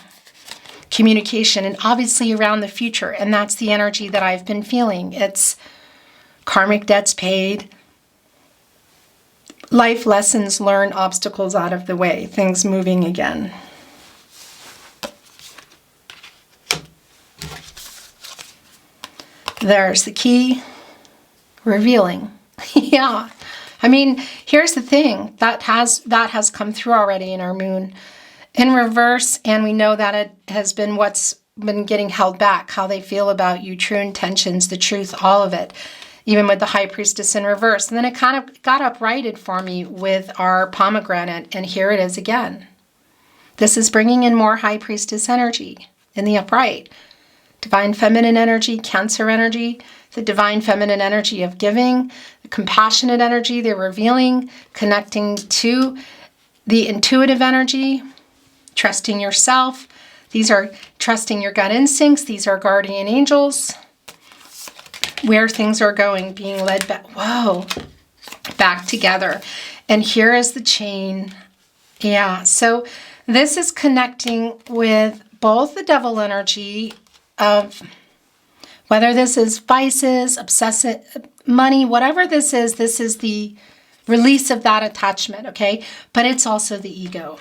communication, and obviously around the future. And that's the energy that I've been feeling. It's karmic debts paid, life lessons learned, obstacles out of the way, things moving again. There's the key. Revealing. Yeah. I mean, here's the thing. That has come through already in our moon in reverse, and we know that it has been what's been getting held back, how they feel about you, true intentions, the truth, all of it, even with the High Priestess in reverse. And then it kind of got uprighted for me with our pomegranate, and here it is again. This is bringing in more High Priestess energy in the upright. Divine feminine energy, Cancer energy, the divine feminine energy of giving, the compassionate energy, the revealing, connecting to the intuitive energy, trusting yourself. These are trusting your gut instincts. These are guardian angels. Where things are going, being led back. Whoa, back together. And here is the chain. Yeah, so this is connecting with both the devil energy of whether this is vices, obsessive, money, whatever this is the release of that attachment, okay? But it's also the ego.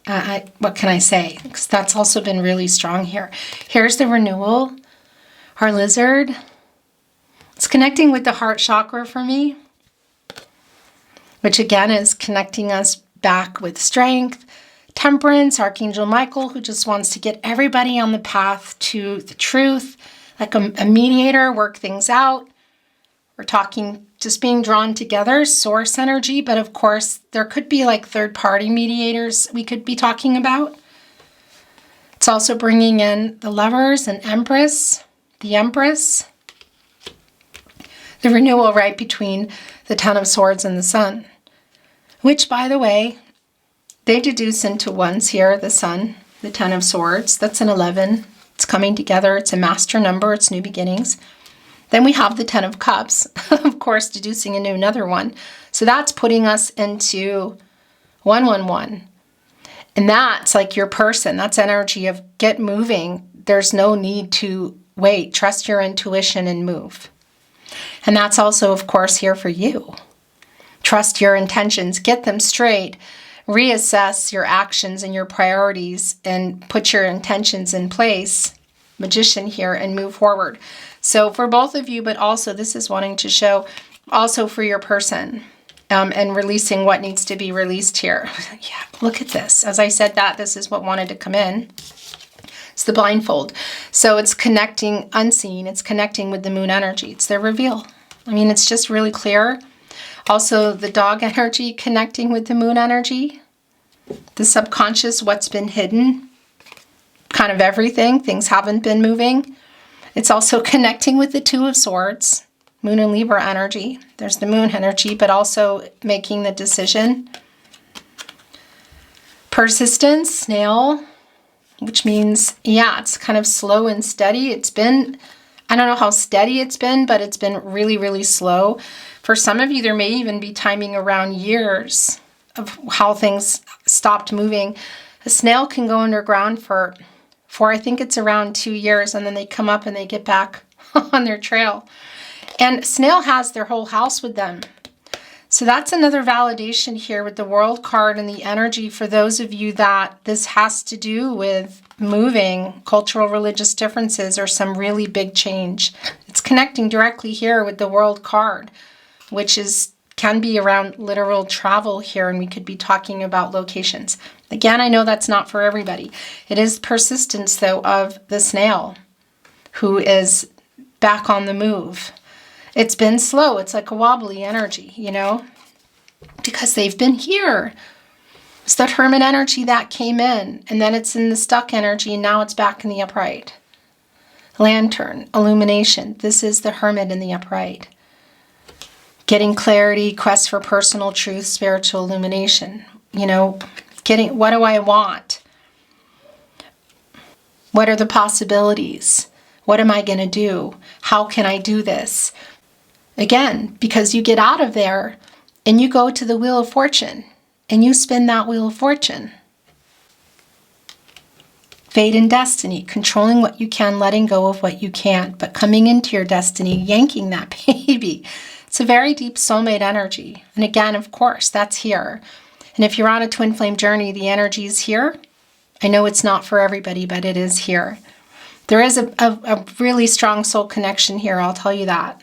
What can I say? Because that's also been really strong here. Here's the renewal, our lizard. It's connecting with the heart chakra for me, which again is connecting us back with strength, temperance, Archangel Michael, who just wants to get everybody on the path to the truth, like a mediator, work things out. We're talking just being drawn together, source energy, but of course there could be like third-party mediators we could be talking about. It's also bringing in the Lovers and Empress, the Empress. The renewal right between the Ten of Swords and the Sun, which, by the way, they deduce into ones here, the Sun, the Ten of Swords. That's an 11. It's coming together. It's a master number. It's new beginnings. Then we have the Ten of Cups, of course, deducing into another one. So that's putting us into 111. And that's like your person. That's energy of get moving. There's no need to wait. Trust your intuition and move. And that's also, of course, here for you. Trust your intentions, get them straight, reassess your actions and your priorities, and put your intentions in place, Magician here, and move forward. So for both of you, but also this is wanting to show also for your person, and releasing what needs to be released here. Yeah, look at this. As I said that, this is what wanted to come in. It's the blindfold. So it's connecting unseen. It's connecting with the moon energy. It's their reveal. I mean, it's just really clear. Also, the dog energy connecting with the moon energy. The subconscious, what's been hidden. Kind of everything. Things haven't been moving. It's also connecting with the Two of Swords. Moon and Libra energy. There's the moon energy, but also making the decision. Persistence, snail, which means, yeah, it's kind of slow and steady. It's been, I don't know how steady it's been, but it's been really, really slow. For some of you, there may even be timing around years of how things stopped moving. A snail can go underground for I think it's around 2 years, and then they come up and they get back on their trail. And snail has their whole house with them. So that's another validation here with the World card and the energy for those of you that this has to do with moving, cultural, religious differences, or some really big change. It's connecting directly here with the World card, which can be around literal travel here, and we could be talking about locations. Again, I know that's not for everybody. It is persistence, though, of the snail who is back on the move. It's been slow. It's like a wobbly energy, you know, because they've been here. It's that Hermit energy that came in, and then it's in the stuck energy, and now it's back in the upright. Lantern, illumination. This is the Hermit in the upright. Getting clarity, quest for personal truth, spiritual illumination. You know, what do I want? What are the possibilities? What am I going to do? How can I do this? Again, because you get out of there and you go to the Wheel of Fortune and you spin that Wheel of Fortune. Fate and destiny, controlling what you can, letting go of what you can't, but coming into your destiny, yanking that baby. It's a very deep soulmate energy. And again, of course, that's here. And if you're on a twin flame journey, the energy is here. I know it's not for everybody, but it is here. There is a really strong soul connection here, I'll tell you that.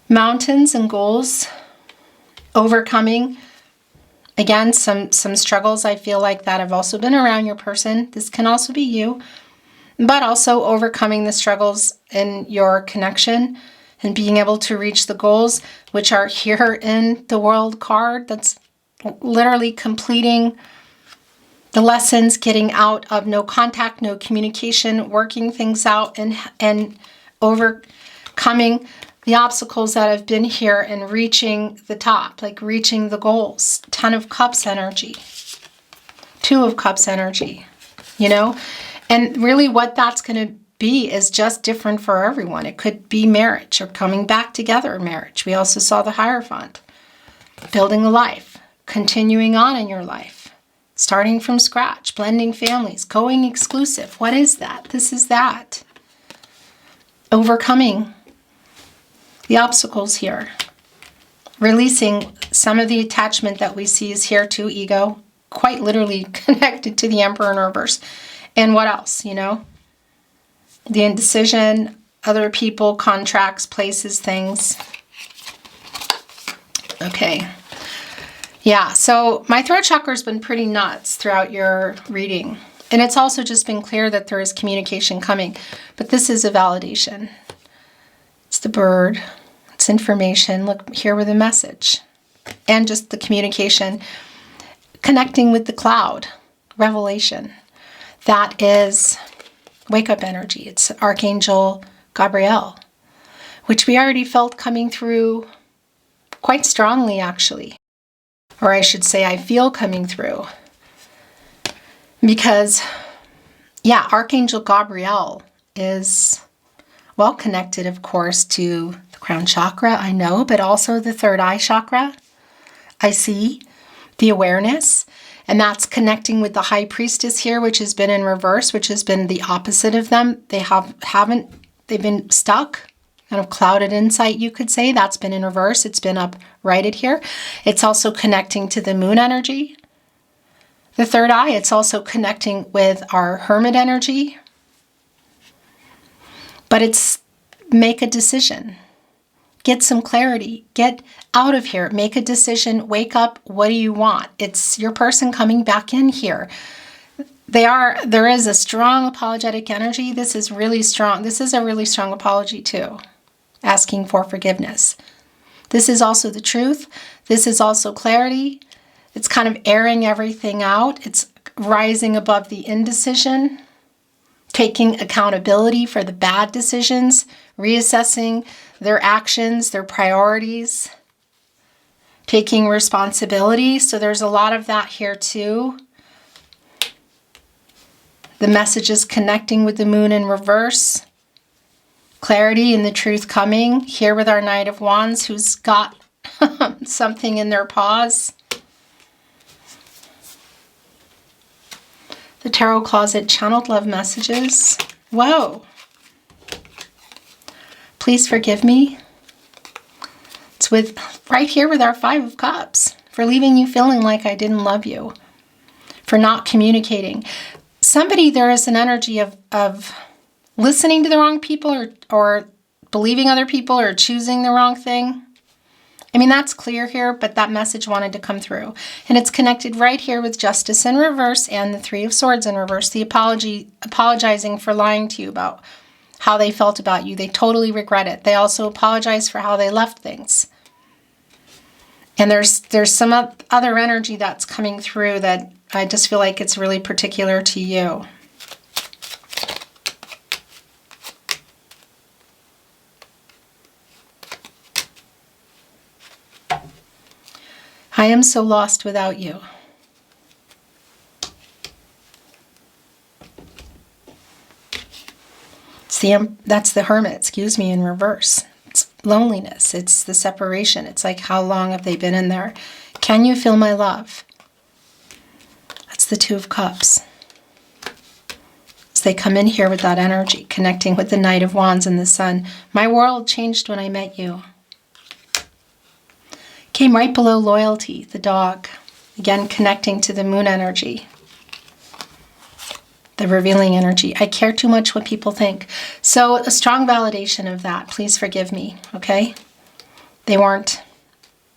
Mountains and goals, overcoming. Again, some struggles I feel like that have also been around your person. This can also be you, but also overcoming the struggles in your connection and being able to reach the goals, which are here in the World card. That's literally completing the lessons, getting out of no contact, no communication, working things out, and overcoming the obstacles that have been here and reaching the top, like reaching the goals. 10 of Cups energy, 2 of Cups energy, you know? And really what that's going to be is just different for everyone. It could be marriage or coming back together in marriage. We also saw the Hierophant. Building a life, continuing on in your life, starting from scratch, blending families, going exclusive. What is that? This is that. Overcoming the obstacles here. Releasing some of the attachment that we see is here too, ego, quite literally connected to the Emperor in reverse. And what else, you know? The indecision, other people, contracts, places, things. Okay. Yeah, so my throat chakra has been pretty nuts throughout your reading. And it's also just been clear that there is communication coming. But this is a validation. It's the bird. It's information. Look here with a message. And just the communication. Connecting with the cloud. Revelation. That is wake-up energy. It's Archangel Gabriel, which we already felt coming through quite strongly, actually. Or I should say I feel coming through. Because, yeah, Archangel Gabriel is well connected, of course, to the crown chakra, I know, but also the third eye chakra. I see the awareness. And that's connecting with the High Priestess here, which has been in reverse, which has been the opposite of them. They've been stuck, kind of clouded insight, you could say. That's been in reverse. It's been uprighted here. It's also connecting to the moon energy. The third eye, it's also connecting with our Hermit energy. But it's make a decision. Get some clarity. Get out of here. Make a decision. Wake up. What do you want? It's your person coming back in here. There is a strong apologetic energy. This is really strong. This is a really strong apology too. Asking for forgiveness. This is also the truth. This is also clarity. It's kind of airing everything out. It's rising above the indecision. Taking accountability for the bad decisions. Reassessing their actions, their priorities. taking responsibility. So there's a lot of that here too. The message is connecting with the moon in reverse. Clarity and the truth coming. Here with our Knight of Wands, who's got something in their paws. The Tarot Closet channeled love messages. Whoa. Please forgive me. It's with right here with our Five of Cups. For leaving you feeling like I didn't love you. For not communicating. Somebody, there is an energy of listening to the wrong people or believing other people or choosing the wrong thing. I mean, that's clear here, but that message wanted to come through. And it's connected right here with Justice in reverse and the Three of Swords in reverse. The apologizing for lying to you about how they felt about you. They totally regret it. They also apologize for how they left things. And there's some other energy that's coming through that I just feel like it's really particular to you. I am so lost without you. That's the Hermit, excuse me, in reverse. It's loneliness. It's the separation. It's like, how long have they been in there? Can you feel my love? That's the Two of Cups. As they come in here with that energy, connecting with the Knight of Wands and the Sun. My world changed when I met you. Came right below loyalty, the dog. Again, connecting to the moon energy. The revealing energy. I care too much what people think. So a strong validation of that. Please forgive me, okay? They weren't,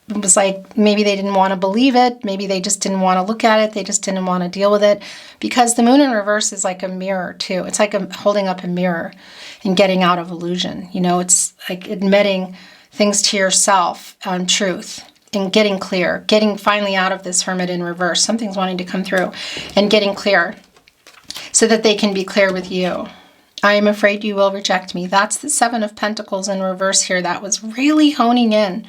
it was like maybe they didn't want to believe it. Maybe they just didn't want to look at it. They just didn't want to deal with it. Because the moon in reverse is like a mirror too. It's like holding up a mirror and getting out of illusion. You know, it's like admitting things to yourself on truth. And getting clear, getting finally out of this Hermit in reverse. Something's wanting to come through and getting clear so that they can be clear with you. I am afraid you will reject me. That's the Seven of Pentacles in reverse here. That was really honing in.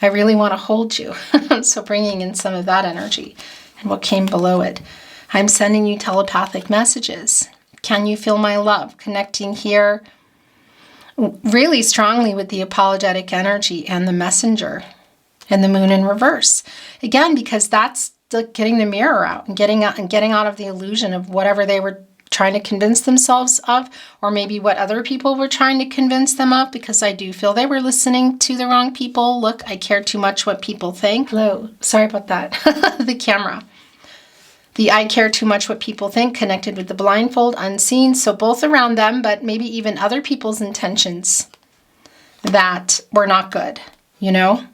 I really want to hold you. So bringing in some of that energy and what came below it. I'm sending you telepathic messages. Can you feel my love? Connecting here really strongly with the apologetic energy and the messenger. And the moon in reverse. Again, because that's getting the mirror out and getting out of the illusion of whatever they were trying to convince themselves of, or maybe what other people were trying to convince them of, because I do feel they were listening to the wrong people. Look, I care too much what people think. Hello, sorry about that. The camera. The I care too much what people think, connected with the blindfold, unseen. So both around them, but maybe even other people's intentions that were not good, you know?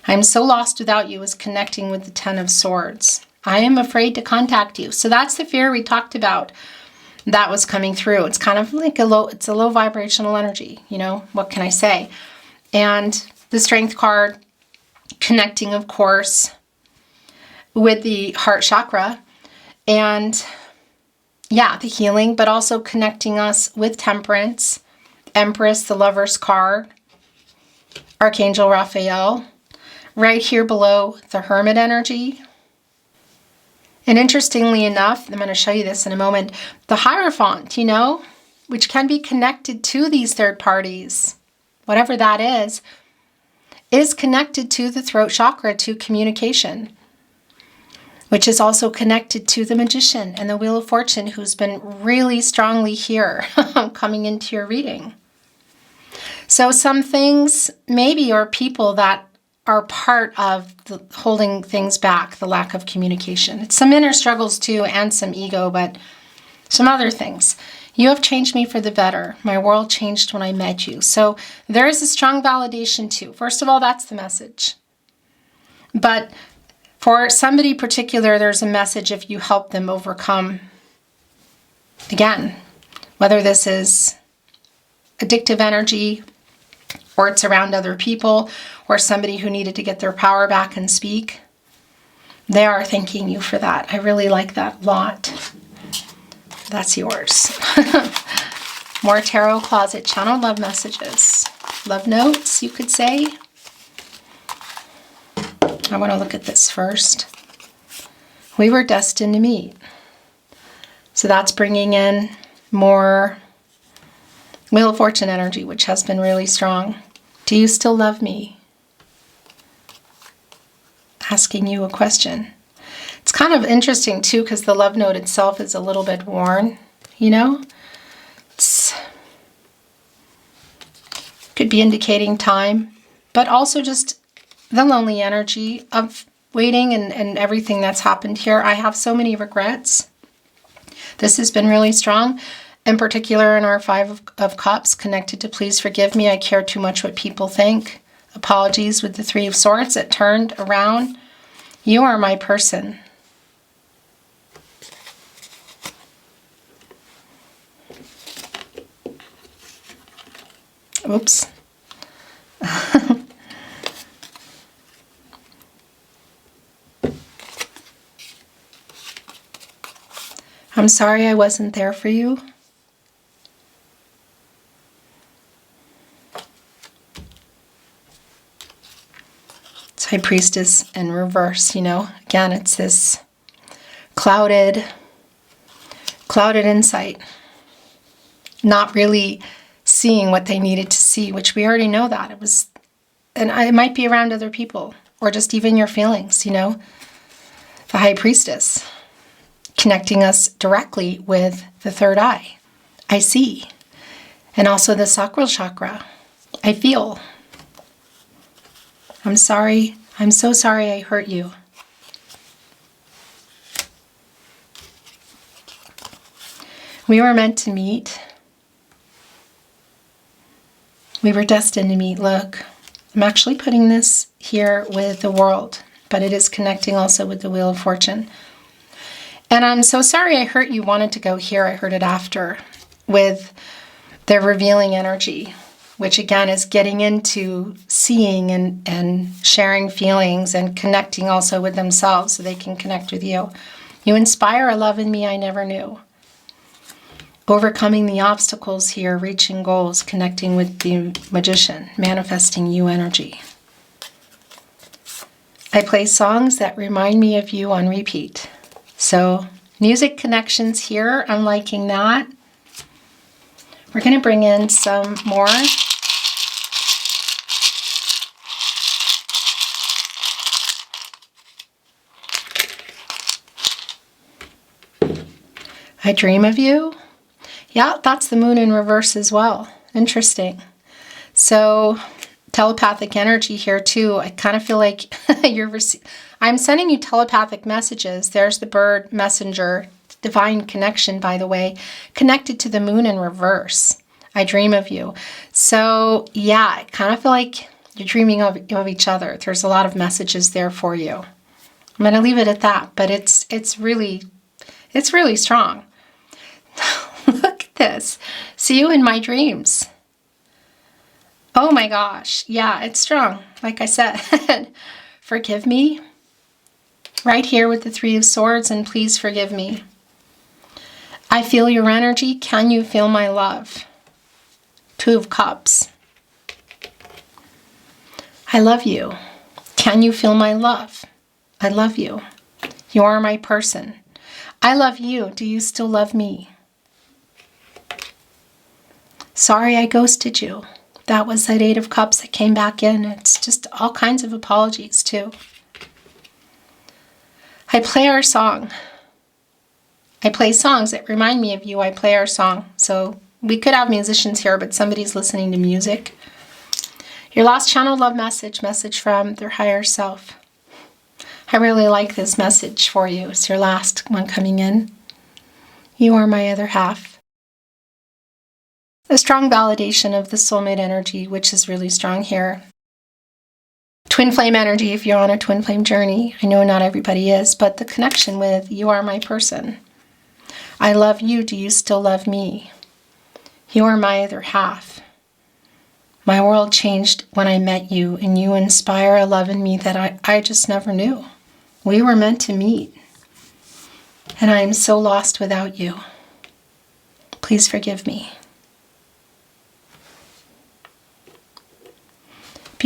I'm so lost without you is connecting with the Ten of Swords. I am afraid to contact you. So that's the fear we talked about that was coming through. It's kind of like it's a low vibrational energy, you know, what can I say? And the Strength card connecting, of course, with the heart chakra and yeah, the healing, but also connecting us with Temperance, Empress, the Lover's card, Archangel Raphael. Right here below the Hermit energy. And interestingly enough, I'm going to show you this in a moment, the Hierophant, you know, which can be connected to these third parties, whatever that is connected to the throat chakra, to communication, which is also connected to the Magician and the Wheel of Fortune, who's been really strongly here coming into your reading. So some things maybe are people that are part of the holding things back, the lack of communication. It's some inner struggles too, and some ego, but some other things. You have changed me for the better. My world changed when I met you. So there is a strong validation too. First of all, that's the message. But for somebody particular, there's a message if you help them overcome, again, whether this is addictive energy, or it's around other people, or somebody who needed to get their power back and speak. They are thanking you for that. I really like that a lot. That's yours. More Tarot Closet channel love messages. Love notes, you could say. I want to look at this first. We were destined to meet. So that's bringing in more Wheel of Fortune energy, which has been really strong. Do you still love me? Asking you a question. It's kind of interesting too, because the love note itself is a little bit worn, you know? Could be indicating time, but also just the lonely energy of waiting and everything that's happened here. I have so many regrets. This has been really strong, in particular in our Five of Cups, connected to please forgive me. I care too much what people think. Apologies with the Three of Swords. It turned around. You are my person. Oops. I'm sorry I wasn't there for you. It's High Priestess in reverse, you know. Again, it's this clouded insight. Not really seeing what they needed to see, which we already know that. It was, and it might be around other people, or just even your feelings, you know. The High Priestess, connecting us directly with the third eye. I see. And also the sacral chakra. I feel. I'm sorry. I'm so sorry I hurt you. We were meant to meet. We were destined to meet. Look, I'm actually putting this here with the world, but it is connecting also with the Wheel of Fortune. And I'm so sorry I hurt you. Wanted to go here. I heard it after with the revealing energy, which again is getting into seeing and sharing feelings and connecting also with themselves so they can connect with you. You inspire a love in me I never knew. Overcoming the obstacles here, reaching goals, connecting with the Magician, manifesting you energy. I play songs that remind me of you on repeat. So music connections here, I'm liking that. We're going to bring in some more. I dream of you. Yeah, that's the moon in reverse as well. Interesting. So telepathic energy here too. I kind of feel like I'm sending you telepathic messages. There's the bird messenger, divine connection, by the way, connected to the moon in reverse. I dream of you. So yeah, I kind of feel like you're dreaming of each other. There's a lot of messages there for you. I'm going to leave it at that, but it's really strong. Look at this. See you in my dreams. Oh my gosh. Yeah, it's strong. Like I said, forgive me. Right here with the Three of Swords, and please forgive me. I feel your energy. Can you feel my love? Two of Cups. I love you. Can you feel my love? I love you. You are my person. I love you. Do you still love me? Sorry I ghosted you. That was that Eight of Cups that came back in. It's just all kinds of apologies too. I play our song. I play songs that remind me of you. I play our song. So we could have musicians here, but somebody's listening to music. Your last channel love message from their higher self. I really like this message for you. It's your last one coming in. You are my other half. A strong validation of the soulmate energy, which is really strong here. Twin flame energy, if you're on a twin flame journey. I know not everybody is, but the connection with you are my person. I love you. Do you still love me? You are my other half. My world changed when I met you, and you inspire a love in me that I just never knew. We were meant to meet, and I am so lost without you. Please forgive me.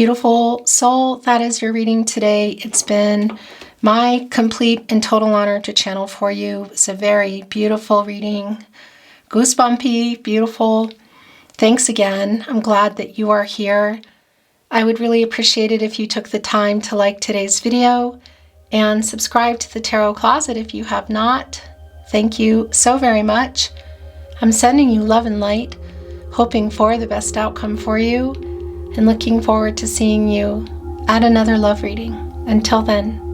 Beautiful soul, that is your reading today. It's been my complete and total honor to channel for you. It's a very beautiful reading. Goosebumpy, beautiful. Thanks again. I'm glad that you are here. I would really appreciate it if you took the time to like today's video and subscribe to the Tarot Closet if you have not. Thank you so very much. I'm sending you love and light, hoping for the best outcome for you, and looking forward to seeing you at another love reading. Until then,